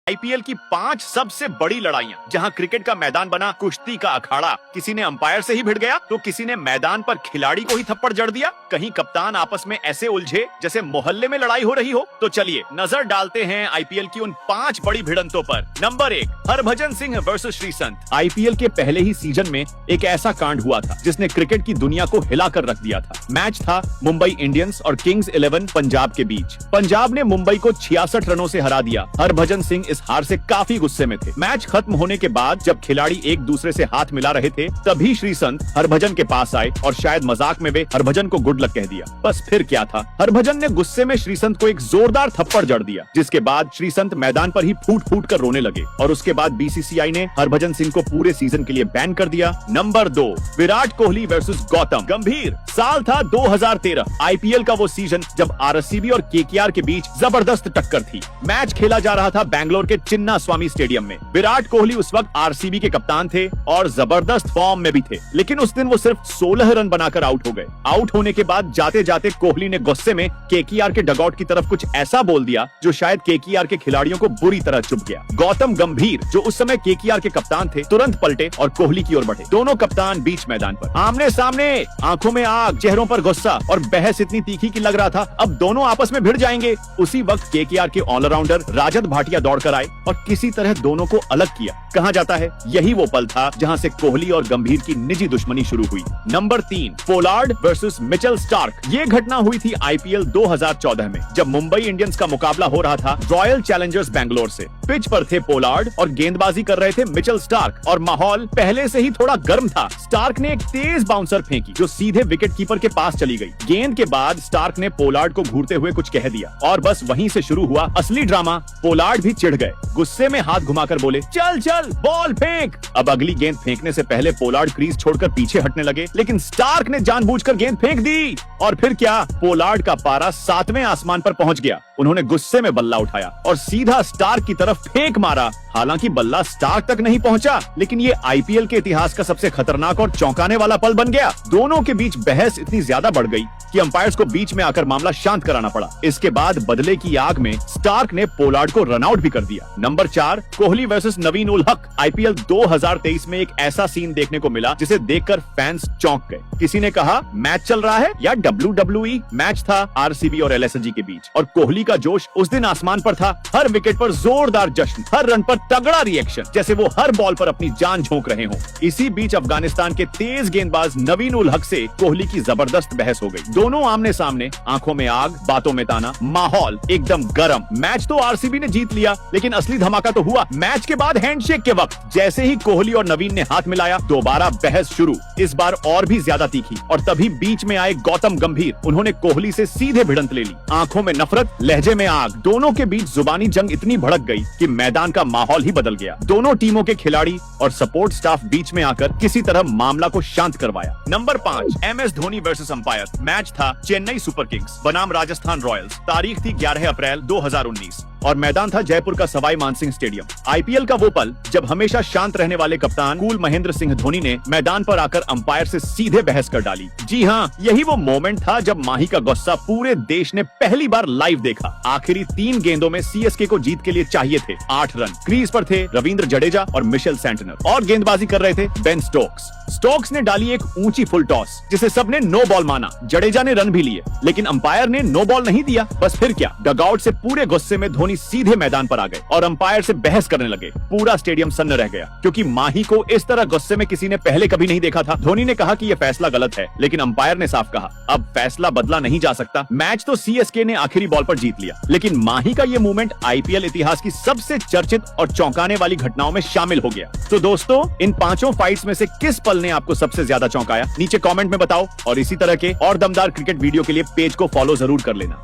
IPL की 5 सबसे बड़ी लड़ाइयां जहां क्रिकेट का मैदान बना कुश्ती का अखाड़ा। किसी ने अंपायर से ही भिड़ गया तो किसी ने मैदान पर खिलाड़ी को ही थप्पड़ जड़ दिया। कहीं कप्तान आपस में ऐसे उलझे जैसे मोहल्ले में लड़ाई हो रही हो। तो चलिए नजर डालते हैं आईपीएल की उन 5 बड़ी भिड़ंतों पर। Number 1, Harbhajan Singh versus Sreesanth. IPL के पहले ही सीजन में एक ऐसा कांड हुआ था जिसने क्रिकेट की दुनिया को हिलाकर रख दिया था। मैच था मुंबई इंडियंस और किंग्स 11 पंजाब के बीच। पंजाब ने मुंबई को 66 रनों से हरा दिया। हरभजन सिंह इस हार से काफी गुस्से में थे। मैच खत्म होने के बाद जब खिलाड़ी एक दूसरे से हाथ मिला रहे थे तभी श्रीसंत हरभजन के पास आए और शायद मजाक में वे हरभजन को गुड लक कह दिया। बस फिर क्या था, हरभजन ने गुस्से में श्रीसंत को एक जोरदार थप्पड़ जड़ दिया, जिसके बाद श्रीसंत मैदान पर ही फूट फूट कर रोने लगे और उसके बाद बीसीसीआई ने हरभजन सिंह को पूरे सीजन के लिए बैन कर दिया। नंबर 2, विराट कोहली वर्सेस गौतम गंभीर। साल था 2013। आईपीएल का वो सीजन जब आरसीबी और केकेआर के बीच जबरदस्त टक्कर थी। मैच खेला जा रहा था बैंगलोर के चिन्ना स्वामी स्टेडियम में। विराट कोहली उस वक्त आरसीबी के कप्तान थे और जबरदस्त फॉर्म में भी थे, लेकिन उस दिन वो सिर्फ 16 रन बनाकर आउट हो गए। आउट होने के बाद जाते जाते कोहली ने गुस्से में केकेआर के डगआउट की तरफ कुछ ऐसा बोल दिया जो शायद केकेआर के खिलाड़ियों को बुरी तरह चुभ गया। गौतम गंभीर जो उस समय केकेआर के कप्तान थे तुरंत पलटे और कोहली की ओर बढ़े। दोनों कप्तान बीच मैदान पर आमने सामने, आंखों में आग, चेहरों पर गुस्सा और बहस इतनी तीखी कि लग रहा था अब दोनों आपस में भिड़ जाएंगे। उसी वक्त केकेआर के ऑलराउंडर राजत भाटिया दौड़कर आए और किसी तरह दोनों को अलग किया। कहा जाता है यही वो पल था जहां से कोहली और गंभीर की निजी दुश्मनी शुरू हुई। Number 3, Pollard versus Mitchell Starc. ये घटना हुई थी आईपीएल 2014 में जब मुंबई इंडियंस का मुकाबला हो रहा था रॉयल चैलेंजर्स बैंगलोर से। पिच पर थे पोलार्ड और गेंदबाजी कर रहे थे मिचेल स्टार्क और माहौल पहले से ही थोड़ा गर्म था। स्टार्क ने एक तेज बाउंसर फेंकी जो सीधे विकेट कीपर के पास चली गई। गेंद के बाद स्टार्क ने पोलार्ड को घूरते हुए कुछ कह दिया और बस वहीं से शुरू हुआ असली ड्रामा। पोलार्ड भी चिढ़ गए, गुस्से में हाथ घुमाकर बोले चल चल बॉल फेंक। अब अगली गेंद फेंकने से पहले पोलार्ड क्रीज छोड़कर पीछे हटने लगे, लेकिन स्टार्क ने जानबूझकर गेंद फेंक दी और फिर क्या, पोलार्ड का पारा 7वें आसमान पर पहुंच गया। उन्होंने गुस्से में बल्ला उठाया और सीधा स्टार्क की तरफ फेंक मारा। हालांकि बल्ला स्टार्क तक नहीं पहुंचा, लेकिन ये आईपीएल के इतिहास का सबसे खतरनाक और चौंकाने वाला पल बन गया। दोनों के बीच बहस इतनी ज्यादा बढ़ गई कि अंपायर्स को बीच में आकर मामला शांत कराना पड़ा। इसके बाद बदले की आग में स्टार्क ने पोलार्ड को रन आउट भी कर दिया। नंबर 4, कोहली वर्सेस नवीन उल हक। आईपीएल 2023 में एक ऐसा सीन देखने को मिला जिसे देखकर फैंस चौंक गए। किसी ने कहा मैच चल रहा है या WWE। मैच था आरसीबी और एलएसजी के बीच और कोहली का जोश उस दिन आसमान पर था। हर विकेट पर जोरदार जश्न, हर रन पर तगड़ा रिएक्शन, जैसे वो हर बॉल पर अपनी जान झोंक रहे हों। इसी बीच अफगानिस्तान के तेज गेंदबाज नवीन उल हक से कोहली की जबरदस्त बहस हो गई। दोनों आमने सामने, आंखों में आग, बातों में ताना, माहौल एकदम गरम। मैच तो आरसीबी ने जीत लिया, लेकिन असली धमाका तो हुआ मैच के बाद हैंडशेक के वक्त। जैसे ही कोहली और नवीन ने हाथ मिलाया दोबारा बहस शुरू, इस बार और भी ज्यादा तीखी। और तभी बीच में आए गौतम गंभीर। उन्होंने कोहली से सीधे भिड़ंत ले ली। आंखों में नफरत, लहजे में आग। दोनों के बीच जुबानी जंग इतनी भड़क गई कि मैदान का माहौल ही बदल गया। दोनों टीमों के खिलाड़ी और सपोर्ट स्टाफ बीच में आकर किसी तरह मामला को शांत करवाया। Number 5, MS Dhoni versus umpire. Match था चेन्नई सुपर किंग्स बनाम राजस्थान रॉयल्स। तारीख थी 11 अप्रैल 2019 और मैदान था जयपुर का सवाई मानसिंह स्टेडियम। आईपीएल का वो पल जब हमेशा शांत रहने वाले कप्तान कूल महेंद्र सिंह धोनी ने मैदान पर आकर अंपायर से सीधे बहस कर डाली। जी हाँ, यही वो मोमेंट था जब माही का गुस्सा पूरे देश ने पहली बार लाइव देखा। आखिरी 3 गेंदों में सीएसके को जीत के लिए चाहिए थे 8 रन। क्रीज पर थे रविंद्र जडेजा और मिशेल सेंटनर और गेंदबाजी कर रहे थे बेन स्टोक्स। स्टोक्स ने डाली एक ऊंची फुल टॉस जिसे सबने नो बॉल माना। जडेजा ने रन भी लिए, लेकिन अंपायर ने नो बॉल नहीं दिया। बस फिर क्या, डगआउट से पूरे गुस्से में धोनी सीधे मैदान पर आ गए और अंपायर से बहस करने लगे। पूरा स्टेडियम सन्न रह गया क्योंकि माही को इस तरह गुस्से में किसी ने पहले कभी नहीं देखा था। धोनी ने कहा कि यह फैसला गलत है, लेकिन अंपायर ने साफ कहा अब फैसला बदला नहीं जा सकता। मैच तो सीएसके ने आखिरी बॉल पर जीत लिया, लेकिन माही का ये मूवमेंट आईपीएल इतिहास की सबसे चर्चित और चौंकाने वाली घटनाओं में शामिल हो गया। तो दोस्तों, इन 5 फाइट्स में से किस पल ने आपको सबसे ज्यादा चौंकाया? नीचे कमेंट में बताओ और इसी तरह के और दमदार क्रिकेट वीडियो के लिए पेज को फॉलो जरूर कर लेना।